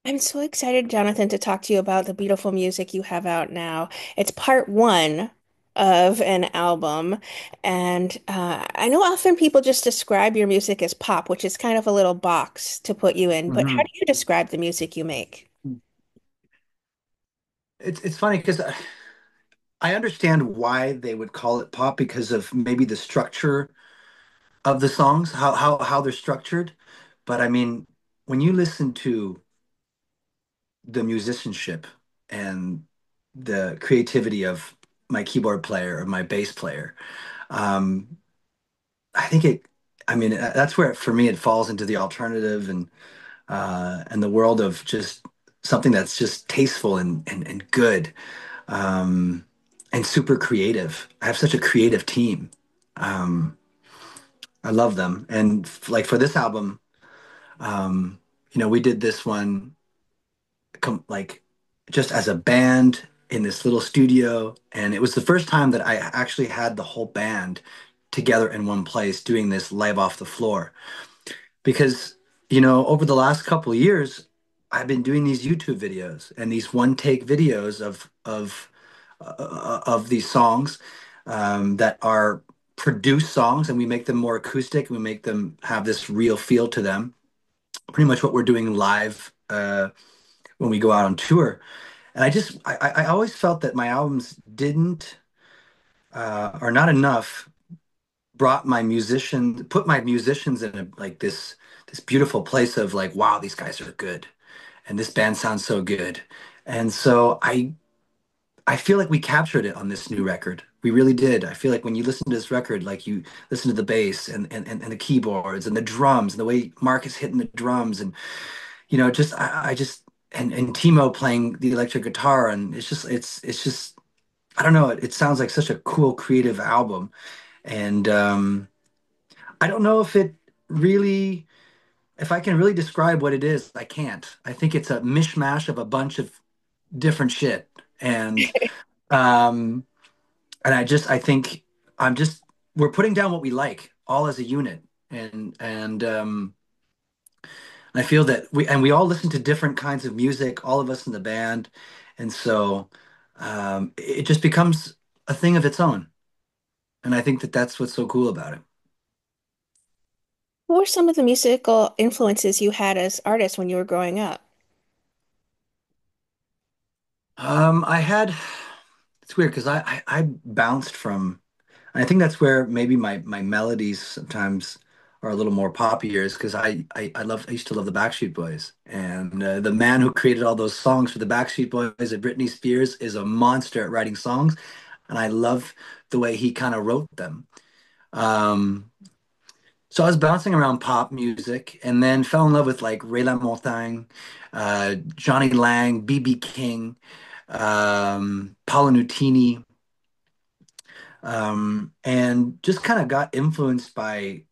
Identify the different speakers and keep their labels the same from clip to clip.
Speaker 1: I'm so excited, Jonathan, to talk to you about the beautiful music you have out now. It's part one of an album, and I know often people just describe your music as pop, which is kind of a little box to put you in, but how
Speaker 2: Hmm.
Speaker 1: do you describe the music you make?
Speaker 2: It's funny because I understand why they would call it pop because of maybe the structure of the songs, how they're structured. But I mean, when you listen to the musicianship and the creativity of my keyboard player or my bass player, um, I think it. I mean, that's where for me it falls into the alternative and the world of just something that's just tasteful and good. um, and super creative. I have such a creative team. Um, I love them. And like for this album, we did this one like just as a band in this little studio, and it was the first time that I actually had the whole band together in one place doing this live off the floor. Because over the last couple of years, I've been doing these YouTube videos and these one take videos of these songs that are produced songs, and we make them more acoustic and we make them have this real feel to them. Pretty much what we're doing live when we go out on tour. And I always felt that my albums didn't or not enough put my musicians in like this beautiful place of like, wow, these guys are good and this band sounds so good. And so I feel like we captured it on this new record. We really did. I feel like when you listen to this record, like you listen to the bass and the keyboards and the drums and the way Mark is hitting the drums and just I just and Timo playing the electric guitar, and it's just I don't know, it sounds like such a cool creative album. And I don't know if I can really describe what it is. I can't. I think it's a mishmash of a bunch of different shit. Um and I think I'm just we're putting down what we like all as a unit. And I feel that we all listen to different kinds of music, all of us in the band. And so it just becomes a thing of its own. And I think that that's what's so cool about it.
Speaker 1: What were some of the musical influences you had as artists when you were growing up?
Speaker 2: I had It's weird because I bounced from. I think that's where maybe my melodies sometimes are a little more poppier, is because I used to love the Backstreet Boys, and the man who created all those songs for the Backstreet Boys and Britney Spears is a monster at writing songs, and I love the way he kind of wrote them. Um, so I was bouncing around pop music, and then fell in love with like Ray LaMontagne, Johnny Lang, BB King, Paolo Nutini, and just kind of got influenced by,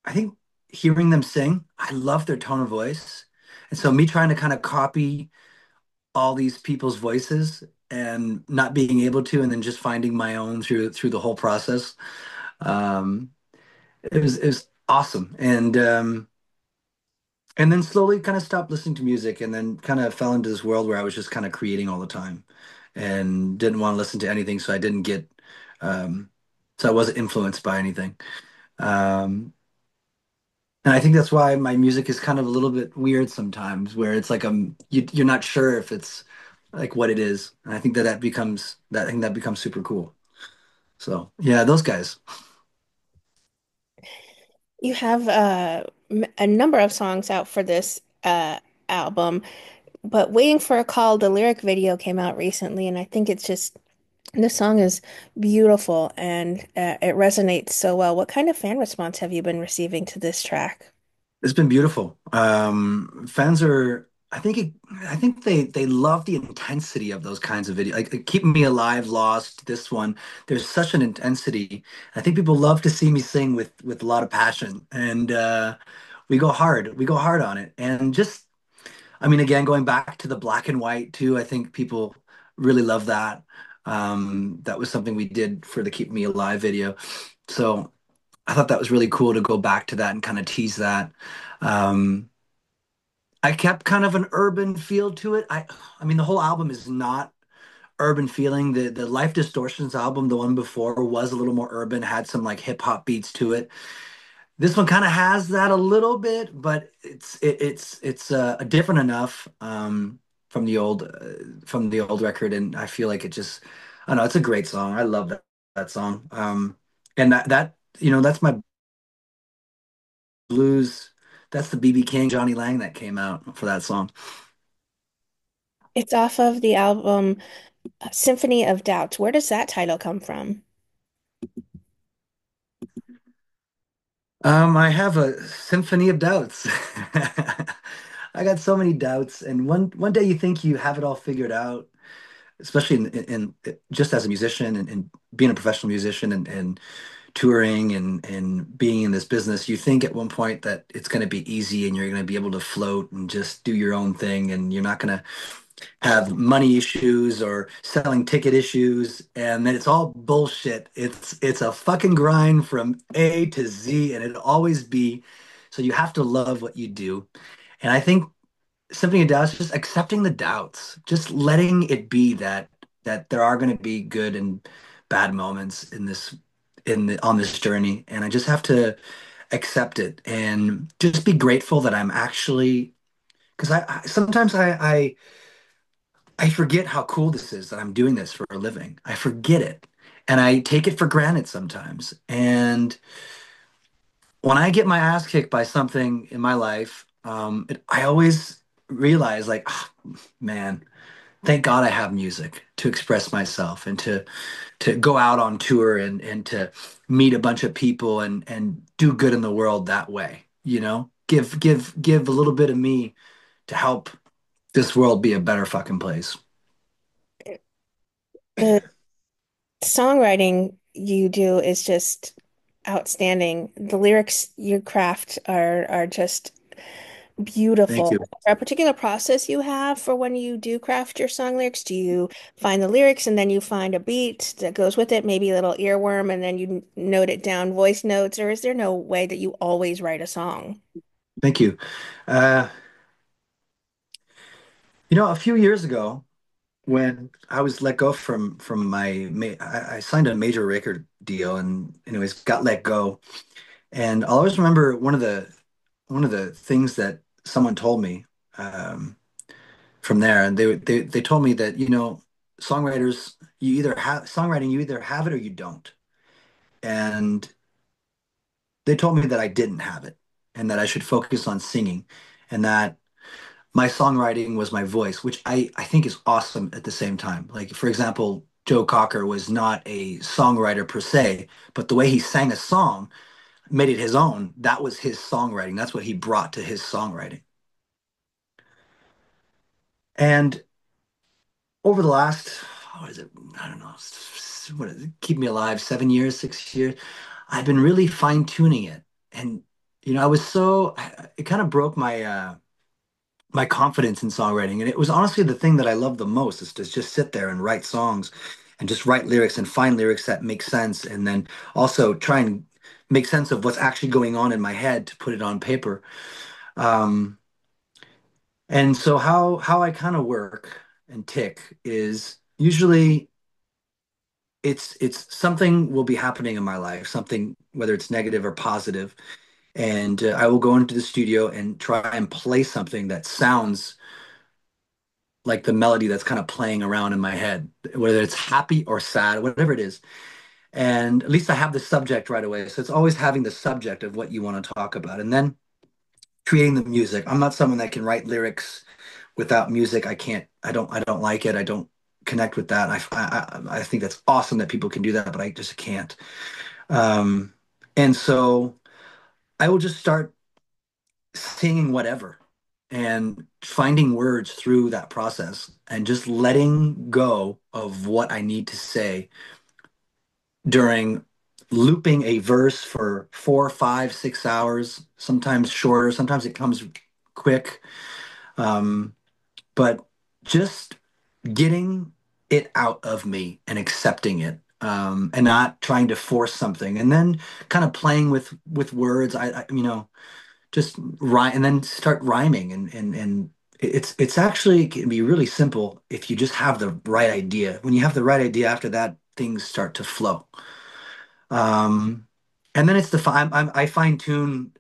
Speaker 2: I think, hearing them sing. I love their tone of voice. And so me trying to kind of copy all these people's voices and not being able to, and then just finding my own through the whole process. Um, it was awesome. And then slowly kind of stopped listening to music and then kind of fell into this world where I was just kind of creating all the time and didn't want to listen to anything. Um, so I wasn't influenced by anything. Um, and I think that's why my music is kind of a little bit weird sometimes, where it's like you're not sure if it's like what it is. And I think I think that becomes super cool. So yeah, those guys.
Speaker 1: You have a number of songs out for this album, but Waiting for a Call, the lyric video came out recently, and I think it's just the song is beautiful and it resonates so well. What kind of fan response have you been receiving to this track?
Speaker 2: It's been beautiful. Fans are, I think they love the intensity of those kinds of videos. Like Keep Me Alive, Lost, this one. There's such an intensity. I think people love to see me sing with a lot of passion, and we go hard. We go hard on it, and just, I mean, again, going back to the black and white too. I think people really love that. That was something we did for the Keep Me Alive video. So I thought that was really cool to go back to that and kind of tease that. Um, I kept kind of an urban feel to it. I mean, the whole album is not urban feeling. The Life Distortions album, the one before, was a little more urban, had some like hip hop beats to it. This one kind of has that a little bit, but it's different enough from the old record, and I feel like it just I don't know, it's a great song. I love that song. And that that's my blues. That's the BB King, Johnny Lang that came out for that song.
Speaker 1: It's off of the album Symphony of Doubts. Where does that title come from?
Speaker 2: I have a symphony of doubts. I got so many doubts, and one day you think you have it all figured out, especially in just as a musician and being a professional musician and touring and being in this business. You think at one point that it's going to be easy and you're going to be able to float and just do your own thing, and you're not going to have money issues or selling ticket issues, and then it's all bullshit. It's a fucking grind from A to Z, and it'll always be. So you have to love what you do. And I think Symphony of Doubts, just accepting the doubts, just letting it be that there are going to be good and bad moments in this on this journey, and I just have to accept it and just be grateful that I'm actually because I sometimes I forget how cool this is that I'm doing this for a living. I forget it. And I take it for granted sometimes. And when I get my ass kicked by something in my life, I always realize, like, "Ah, man, thank God I have music to express myself and to go out on tour and to meet a bunch of people and do good in the world that way. Give a little bit of me to help this world be a better fucking place."
Speaker 1: The songwriting you do is just outstanding. The lyrics you craft are just
Speaker 2: Thank
Speaker 1: beautiful.
Speaker 2: you.
Speaker 1: A particular process you have for when you do craft your song lyrics? Do you find the lyrics and then you find a beat that goes with it, maybe a little earworm, and then you note it down, voice notes, or is there no way that you always write a song?
Speaker 2: Thank you. Uh, a few years ago, when I was let go from I signed a major record deal, and anyways got let go. And I'll always remember one of the things that someone told me from there, and they told me that songwriters you either have it or you don't. And they told me that I didn't have it, and that I should focus on singing, and that my songwriting was my voice, which I think is awesome at the same time. Like, for example, Joe Cocker was not a songwriter per se, but the way he sang a song made it his own. That was his songwriting. That's what he brought to his songwriting. And over the last, what is it? I don't know. What is it? Keep Me Alive, 7 years, 6 years. I've been really fine tuning it. And, I was it kind of broke my confidence in songwriting. And it was honestly the thing that I love the most is to just sit there and write songs and just write lyrics and find lyrics that make sense. And then also try and make sense of what's actually going on in my head to put it on paper. Um, and so how I kind of work and tick is usually it's something will be happening in my life, something whether it's negative or positive, and I will go into the studio and try and play something that sounds like the melody that's kind of playing around in my head, whether it's happy or sad, whatever it is. And at least I have the subject right away. So it's always having the subject of what you want to talk about and then creating the music. I'm not someone that can write lyrics without music. I don't like it. I don't connect with that. I think that's awesome that people can do that, but I just can't. Um, and so I will just start singing whatever and finding words through that process and just letting go of what I need to say during looping a verse for 4, 5, 6 hours, sometimes shorter, sometimes it comes quick. Um, but just getting it out of me and accepting it. And not trying to force something, and then kind of playing with words. just rhyme and then start rhyming and it's actually it can be really simple if you just have the right idea. When you have the right idea, after that, things start to flow. Um, and then it's I fine tune.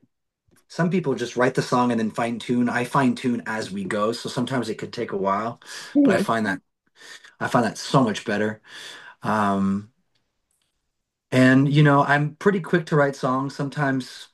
Speaker 2: Some people just write the song and then fine tune. I fine tune as we go, so sometimes it could take a while, but
Speaker 1: Mhm.
Speaker 2: I find that so much better. Um, and I'm pretty quick to write songs. Sometimes,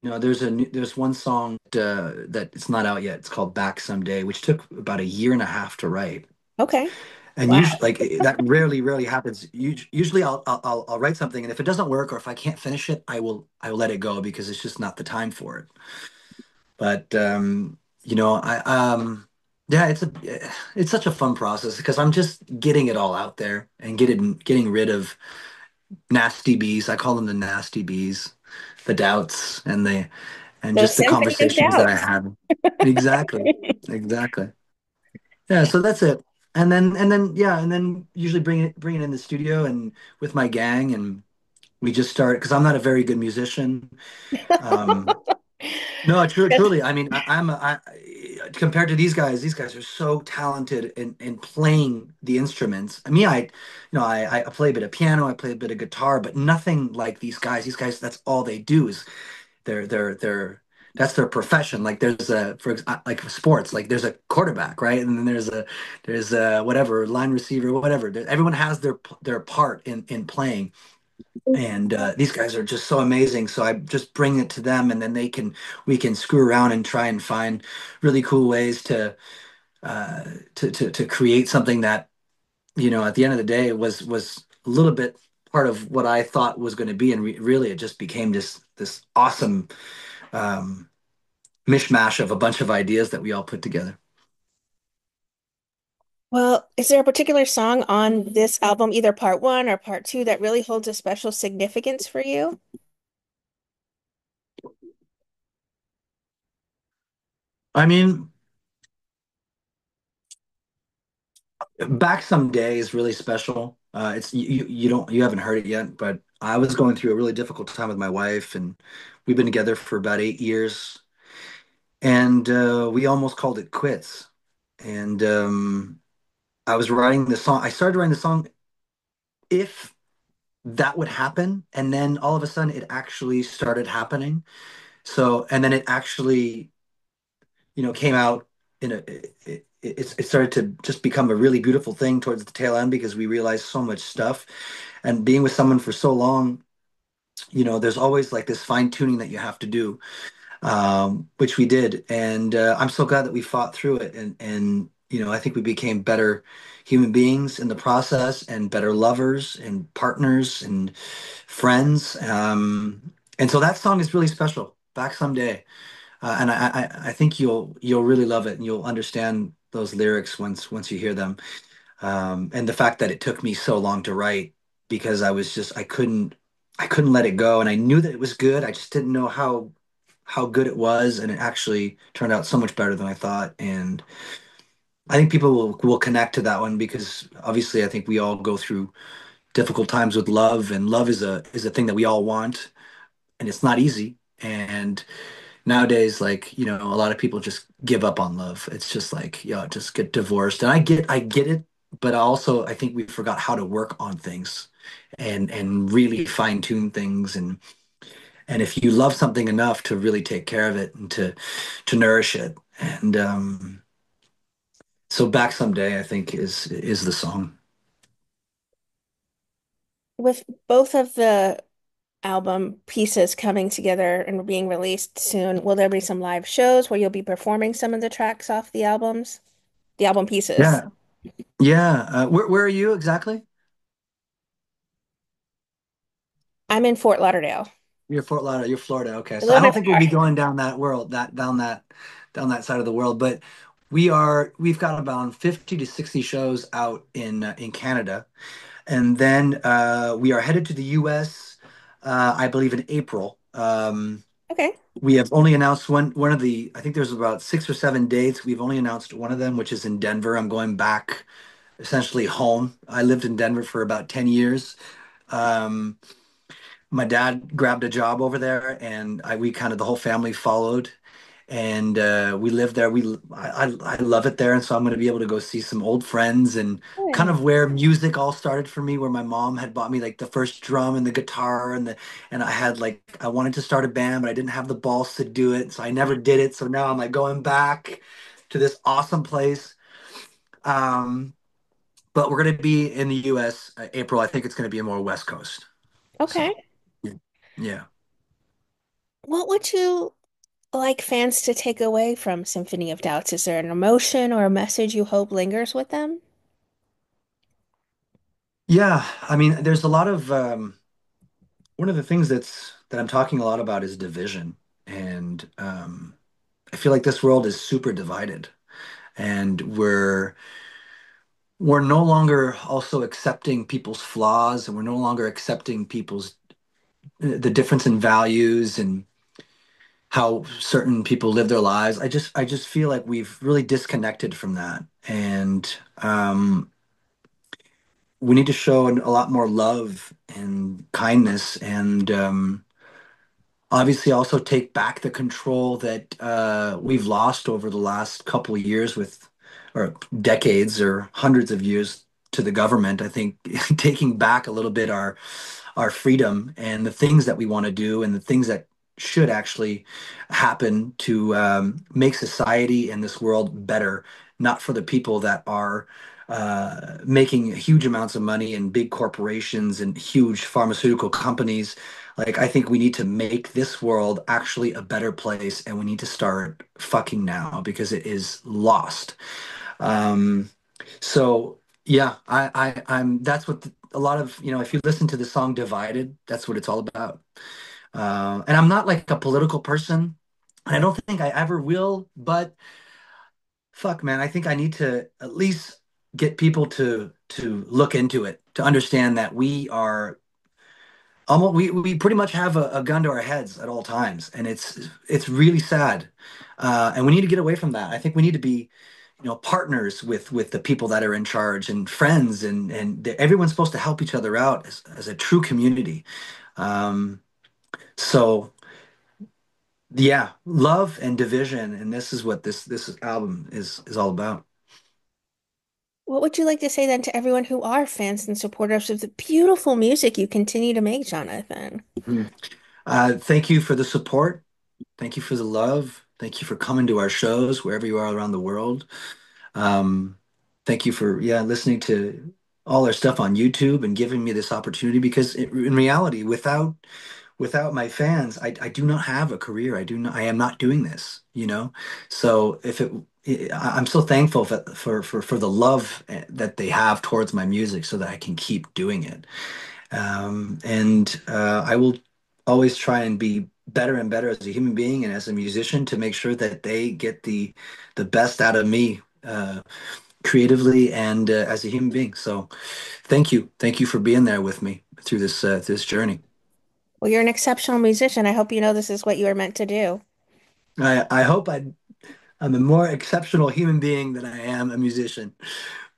Speaker 2: there's one song that it's not out yet. It's called Back Someday, which took about a year and a half to write.
Speaker 1: Okay.
Speaker 2: And
Speaker 1: Wow.
Speaker 2: usually, like that rarely happens. Usually, I'll write something, and if it doesn't work or if I can't finish it, I will let it go because it's just not the time for it. But I yeah, it's such a fun process because I'm just getting it all out there and getting rid of nasty bees. I call them the nasty bees, the doubts and
Speaker 1: The
Speaker 2: just the
Speaker 1: Symphony of
Speaker 2: conversations that I
Speaker 1: Doubts.
Speaker 2: had. Exactly. Exactly. Yeah, so that's it. And then usually bring it in the studio and with my gang and we just start because I'm not a very good musician. Um no,
Speaker 1: That's
Speaker 2: truly. I mean, compared to these guys are so talented in playing the instruments. I mean, I play a bit of piano, I play a bit of guitar, but nothing like these guys. These guys, that's all they do is they're that's their profession. Like like for sports, like there's a quarterback, right? And then there's a whatever line receiver, whatever. Everyone has their part in playing. And these guys are just so amazing. So I just bring it to them, and then we can screw around and try and find really cool ways uh, to create something that at the end of the day was a little bit part of what I thought was going to be, and really it just became this awesome um, mishmash of a bunch of ideas that we all put together.
Speaker 1: Well, is there a particular song on this album, either part one or part two, that really holds a special significance for you?
Speaker 2: I mean, Back Someday is really special. It's you haven't heard it yet, but I was going through a really difficult time with my wife, and we've been together for about 8 years, and we almost called it quits. And I was writing the song. I started writing the song if that would happen, and then all of a sudden it actually started happening. So, and then it actually came out in a it started to just become a really beautiful thing towards the tail end because we realized so much stuff and being with someone for so long, there's always like this fine tuning that you have to do, which we did, and I'm so glad that we fought through it, and I think we became better human beings in the process and better lovers and partners and friends, and so that song is really special. Back Someday. And I think you'll really love it and you'll understand those lyrics once you hear them. And the fact that it took me so long to write because I couldn't let it go and I knew that it was good. I just didn't know how good it was and it actually turned out so much better than I thought. And I think people will connect to that one because obviously I think we all go through difficult times with love and love is a thing that we all want and it's not easy. And nowadays, like, a lot of people just give up on love. It's just like, just get divorced. And I get it, but also I think we forgot how to work on things and really fine tune things. And if you love something enough to really take care of it and to nourish it. And so Back Someday, I think is the song.
Speaker 1: With both of the album pieces coming together and being released soon, will there be some live shows where you'll be performing some of the tracks off the album pieces?
Speaker 2: Yeah. Yeah. Where are you exactly?
Speaker 1: I'm in Fort Lauderdale,
Speaker 2: You're Fort Lauderdale. You're Florida. Okay,
Speaker 1: a
Speaker 2: so I
Speaker 1: little
Speaker 2: don't
Speaker 1: bit
Speaker 2: think we'll
Speaker 1: far.
Speaker 2: be going down that world, down that side of the world, but we've got about 50 to 60 shows out in Canada, and then we are headed to the U.S. I believe in April.
Speaker 1: Okay.
Speaker 2: We have only announced one of the. I think there's about 6 or 7 dates. We've only announced one of them, which is in Denver. I'm going back essentially home. I lived in Denver for about 10 years. Um, my dad grabbed a job over there, and we kind of the whole family followed, and we lived there. I love it there, and so I'm going to be able to go see some old friends and kind
Speaker 1: Good.
Speaker 2: of where music all started for me, where my mom had bought me like the first drum and the guitar and I had like I wanted to start a band, but I didn't have the balls to do it, so I never did it. So now I'm like going back to this awesome place. Um, but we're going to be in the U.S. April. I think it's going to be more West Coast.
Speaker 1: Okay.
Speaker 2: So yeah.
Speaker 1: What would you like fans to take away from Symphony of Doubts? Is there an emotion or a message you hope lingers with them?
Speaker 2: Yeah, I mean, there's a lot of one of the things that I'm talking a lot about is division, and I feel like this world is super divided, and we're no longer also accepting people's flaws, and we're no longer accepting people's the difference in values and how certain people live their lives. I just feel like we've really disconnected from that, and we need to show a lot more love and kindness and obviously also take back the control that we've lost over the last couple of years with or decades or hundreds of years to the government. I think taking back a little bit our freedom and the things that we want to do and the things that should actually happen to make society and this world better, not for the people that are making huge amounts of money in big corporations and huge pharmaceutical companies. Like, I think we need to make this world actually a better place, and we need to start fucking now because it is lost. Um, so yeah, I'm that's what a lot of, if you listen to the song Divided, that's what it's all about. And I'm not like a political person, and I don't think I ever will, but fuck, man, I think I need to at least get people to look into it, to understand that we are almost we pretty much have a gun to our heads at all times, and it's really sad, and we need to get away from that. I think we need to be, partners with the people that are in charge and friends, and everyone's supposed to help each other out as a true community. Um, so yeah, love and division, and this is what this album is all about.
Speaker 1: What would you like to say then to everyone who are fans and supporters of the beautiful music you continue to make, Jonathan?
Speaker 2: Mhm. Thank you for the support. Thank you for the love. Thank you for coming to our shows wherever you are around the world. Um, Thank you for listening to all our stuff on YouTube and giving me this opportunity because in reality, without my fans, I do not have a career. I am not doing this, you know? So I'm so thankful for the love that they have towards my music so that I can keep doing it. And I will always try and be better and better as a human being and as a musician to make sure that they get the best out of me creatively and as a human being. So thank you for being there with me through this journey.
Speaker 1: Well, you're an exceptional musician. I hope you know this is what you are meant to do.
Speaker 2: I hope I'm a more exceptional human being than I am a musician.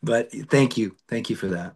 Speaker 2: But thank you for that.